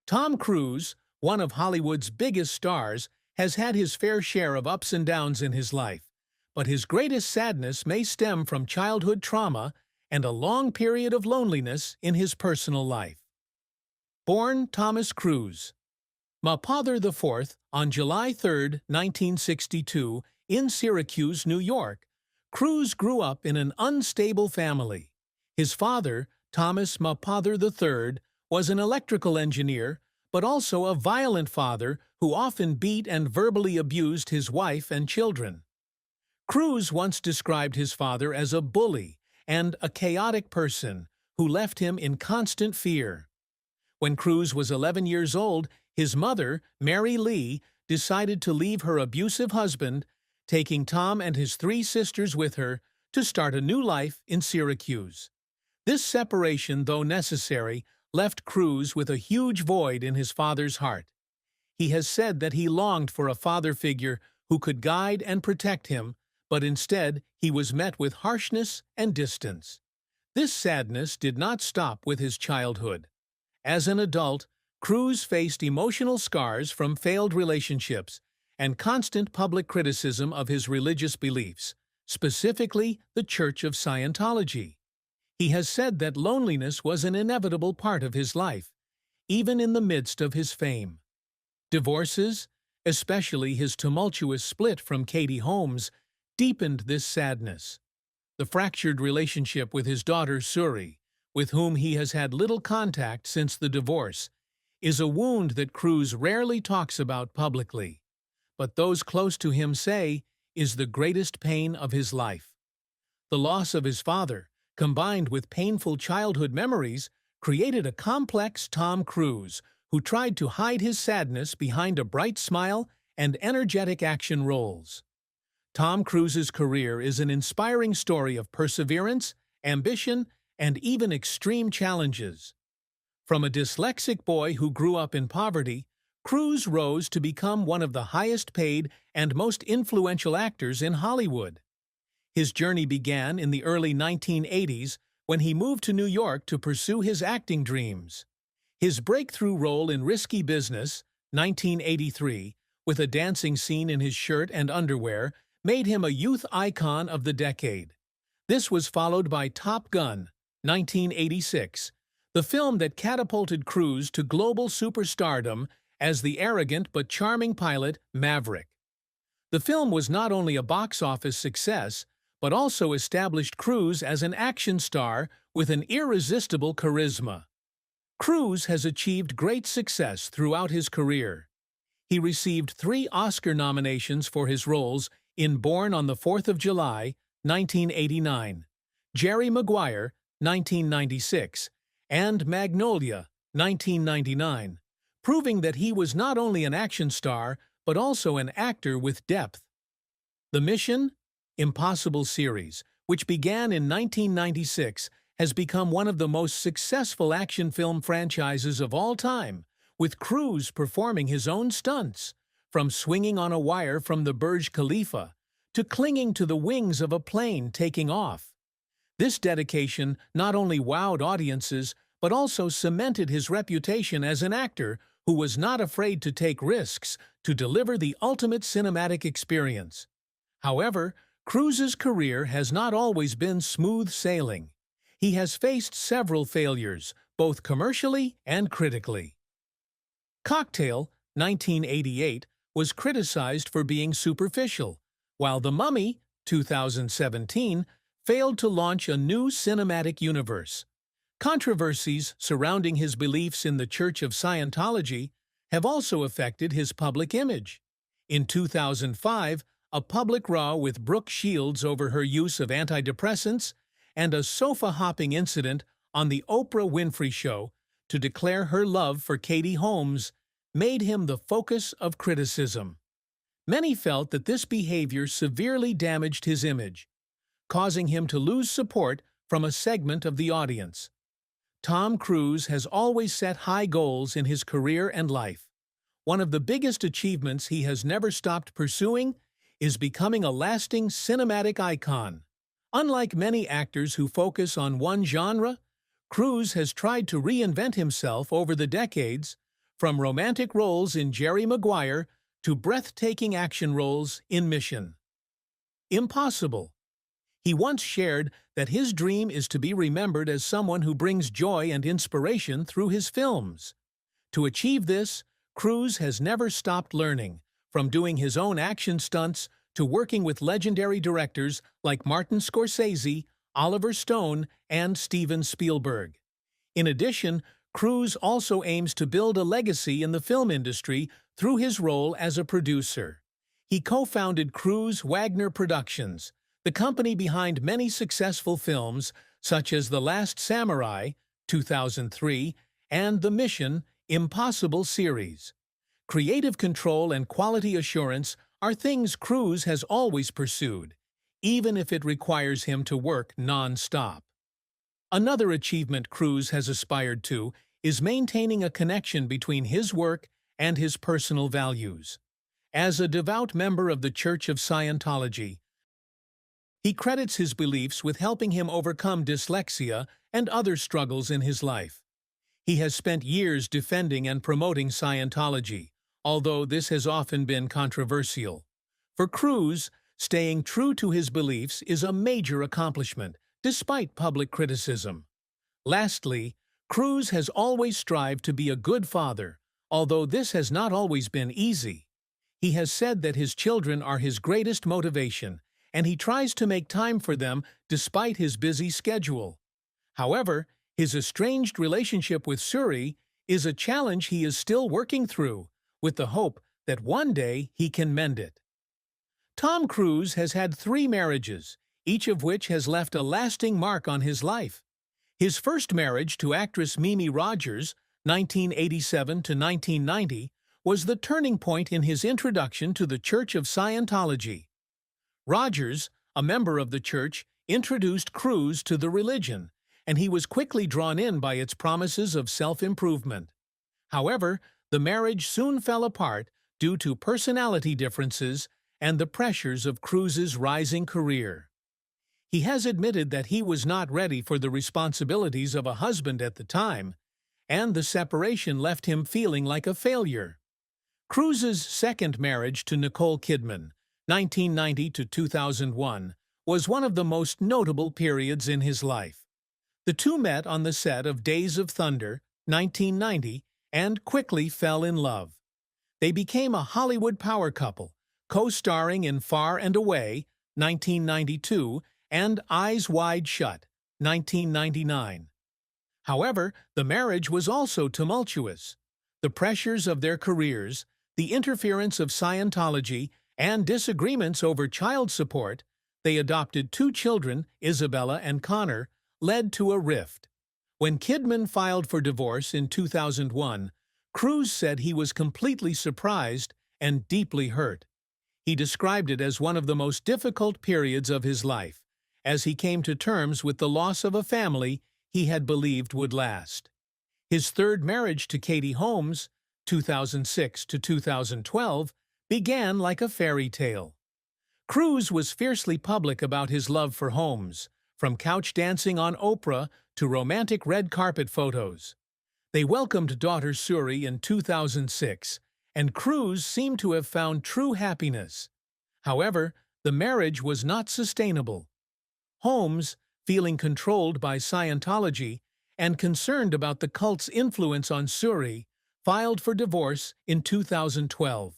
Tom Cruise, one of Hollywood's biggest stars, has had his fair share of ups and downs in his life, but his greatest sadness may stem from childhood trauma and a long period of loneliness in his personal life. Born Thomas Cruise Mapother IV on July 3, 1962, in Syracuse, New York, Cruise grew up in an unstable family. His father, Thomas Mapother III, was an electrical engineer, but also a violent father who often beat and verbally abused his wife and children. Cruise once described his father as a bully and a chaotic person who left him in constant fear. When Cruise was 11 years old, his mother, Mary Lee, decided to leave her abusive husband, taking Tom and his three sisters with her to start a new life in Syracuse. This separation, though necessary, left Cruise with a huge void in his father's heart. He has said that he longed for a father figure who could guide and protect him, but instead he was met with harshness and distance. This sadness did not stop with his childhood. As an adult, Cruise faced emotional scars from failed relationships and constant public criticism of his religious beliefs, specifically the Church of Scientology. He has said that loneliness was an inevitable part of his life, even in the midst of his fame. Divorces, especially his tumultuous split from Katie Holmes, deepened this sadness. The fractured relationship with his daughter Suri, with whom he has had little contact since the divorce, is a wound that Cruise rarely talks about publicly, but those close to him say is the greatest pain of his life. The loss of his father, combined with painful childhood memories, created a complex Tom Cruise who tried to hide his sadness behind a bright smile and energetic action roles. Tom Cruise's career is an inspiring story of perseverance, ambition, and even extreme challenges. From a dyslexic boy who grew up in poverty, Cruise rose to become one of the highest-paid and most influential actors in Hollywood. His journey began in the early 1980s when he moved to New York to pursue his acting dreams. His breakthrough role in Risky Business, 1983, with a dancing scene in his shirt and underwear, made him a youth icon of the decade. This was followed by Top Gun, 1986, the film that catapulted Cruise to global superstardom as the arrogant but charming pilot Maverick. The film was not only a box office success, but also established Cruise as an action star with an irresistible charisma. Cruise has achieved great success throughout his career. He received 3 Oscar nominations for his roles in Born on the 4th of July, 1989, Jerry Maguire, 1996, and Magnolia, 1999, proving that he was not only an action star, but also an actor with depth. The Mission Impossible series, which began in 1996, has become one of the most successful action film franchises of all time, with Cruise performing his own stunts, from swinging on a wire from the Burj Khalifa to clinging to the wings of a plane taking off. This dedication not only wowed audiences, but also cemented his reputation as an actor who was not afraid to take risks to deliver the ultimate cinematic experience. However, Cruise's career has not always been smooth sailing. He has faced several failures, both commercially and critically. Cocktail, 1988, was criticized for being superficial, while The Mummy, 2017, failed to launch a new cinematic universe. Controversies surrounding his beliefs in the Church of Scientology have also affected his public image. In 2005, a public row with Brooke Shields over her use of antidepressants and a sofa-hopping incident on The Oprah Winfrey Show to declare her love for Katie Holmes made him the focus of criticism. Many felt that this behavior severely damaged his image, causing him to lose support from a segment of the audience. Tom Cruise has always set high goals in his career and life. One of the biggest achievements he has never stopped pursuing is becoming a lasting cinematic icon. Unlike many actors who focus on one genre, Cruise has tried to reinvent himself over the decades, from romantic roles in Jerry Maguire to breathtaking action roles in Mission Impossible. He once shared that his dream is to be remembered as someone who brings joy and inspiration through his films. To achieve this, Cruise has never stopped learning, from doing his own action stunts to working with legendary directors like Martin Scorsese, Oliver Stone, and Steven Spielberg. In addition, Cruise also aims to build a legacy in the film industry through his role as a producer. He co-founded Cruise Wagner Productions, the company behind many successful films such as The Last Samurai, 2003, and the Mission Impossible series. Creative control and quality assurance are things Cruise has always pursued, even if it requires him to work non-stop. Another achievement Cruise has aspired to is maintaining a connection between his work and his personal values. As a devout member of the Church of Scientology, he credits his beliefs with helping him overcome dyslexia and other struggles in his life. He has spent years defending and promoting Scientology, although this has often been controversial. For Cruise, staying true to his beliefs is a major accomplishment, despite public criticism. Lastly, Cruise has always strived to be a good father, although this has not always been easy. He has said that his children are his greatest motivation, and he tries to make time for them despite his busy schedule. However, his estranged relationship with Suri is a challenge he is still working through, with the hope that one day he can mend it. Tom Cruise has had 3 marriages, each of which has left a lasting mark on his life. His first marriage to actress Mimi Rogers, 1987 to 1990, was the turning point in his introduction to the Church of Scientology. Rogers, a member of the church, introduced Cruise to the religion, and he was quickly drawn in by its promises of self-improvement. However, the marriage soon fell apart due to personality differences and the pressures of Cruise's rising career. He has admitted that he was not ready for the responsibilities of a husband at the time, and the separation left him feeling like a failure. Cruise's second marriage to Nicole Kidman, 1990 to 2001, was one of the most notable periods in his life. The two met on the set of Days of Thunder, 1990, and quickly fell in love. They became a Hollywood power couple, co-starring in Far and Away, 1992, and Eyes Wide Shut, 1999. However, the marriage was also tumultuous. The pressures of their careers, the interference of Scientology, and disagreements over child support, they adopted 2 children, Isabella and Connor, led to a rift. When Kidman filed for divorce in 2001, Cruise said he was completely surprised and deeply hurt. He described it as one of the most difficult periods of his life, as he came to terms with the loss of a family he had believed would last. His third marriage to Katie Holmes, 2006 to 2012, began like a fairy tale. Cruise was fiercely public about his love for Holmes, from couch dancing on Oprah to romantic red carpet photos. They welcomed daughter Suri in 2006, and Cruise seemed to have found true happiness. However, the marriage was not sustainable. Holmes, feeling controlled by Scientology and concerned about the cult's influence on Suri, filed for divorce in 2012.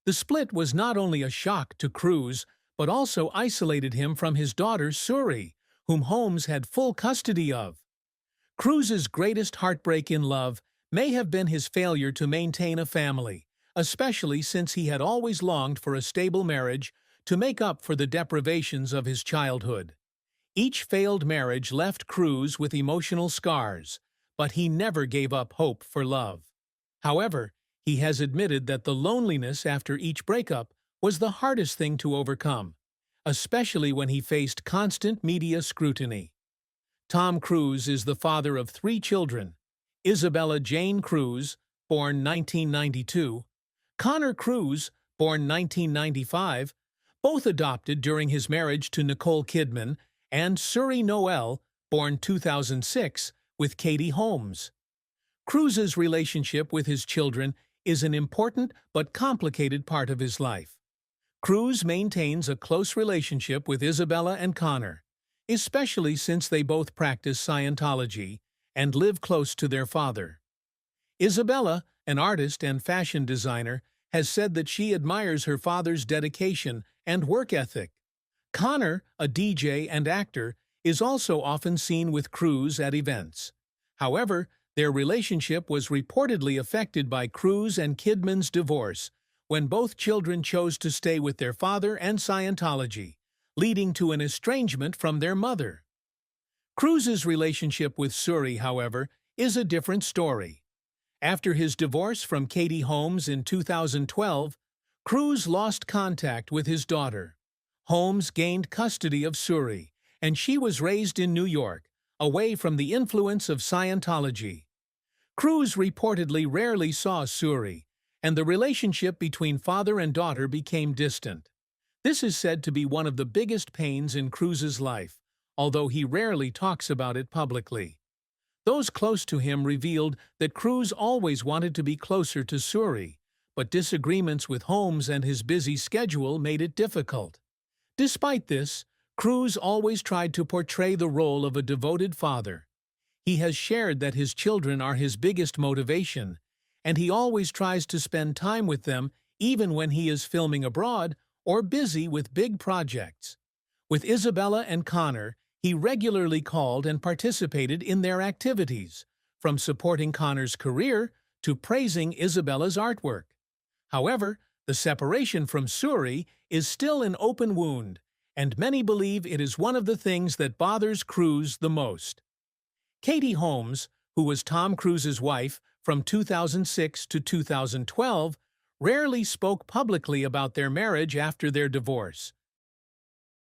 The split was not only a shock to Cruise, but also isolated him from his daughter Suri, whom Holmes had full custody of. Cruise's greatest heartbreak in love may have been his failure to maintain a family, especially since he had always longed for a stable marriage to make up for the deprivations of his childhood. Each failed marriage left Cruise with emotional scars, but he never gave up hope for love. However, he has admitted that the loneliness after each breakup was the hardest thing to overcome, especially when he faced constant media scrutiny. Tom Cruise is the father of 3 children: Isabella Jane Cruise, born 1992, Connor Cruise, born 1995, both adopted during his marriage to Nicole Kidman, and Suri Noel, born 2006, with Katie Holmes. Cruise's relationship with his children is an important but complicated part of his life. Cruise maintains a close relationship with Isabella and Connor, especially since they both practice Scientology and live close to their father. Isabella, an artist and fashion designer, has said that she admires her father's dedication and work ethic. Connor, a DJ and actor, is also often seen with Cruise at events. However, their relationship was reportedly affected by Cruise and Kidman's divorce, when both children chose to stay with their father and Scientology, leading to an estrangement from their mother. Cruise's relationship with Suri, however, is a different story. After his divorce from Katie Holmes in 2012, Cruise lost contact with his daughter. Holmes gained custody of Suri, and she was raised in New York, away from the influence of Scientology. Cruise reportedly rarely saw Suri, and the relationship between father and daughter became distant. This is said to be one of the biggest pains in Cruise's life, although he rarely talks about it publicly. Those close to him revealed that Cruise always wanted to be closer to Suri, but disagreements with Holmes and his busy schedule made it difficult. Despite this, Cruise always tried to portray the role of a devoted father. He has shared that his children are his biggest motivation, and he always tries to spend time with them even when he is filming abroad or busy with big projects. With Isabella and Connor, he regularly called and participated in their activities, from supporting Connor's career to praising Isabella's artwork. However, the separation from Suri is still an open wound, and many believe it is one of the things that bothers Cruise the most. Katie Holmes, who was Tom Cruise's wife from 2006 to 2012, rarely spoke publicly about their marriage after their divorce.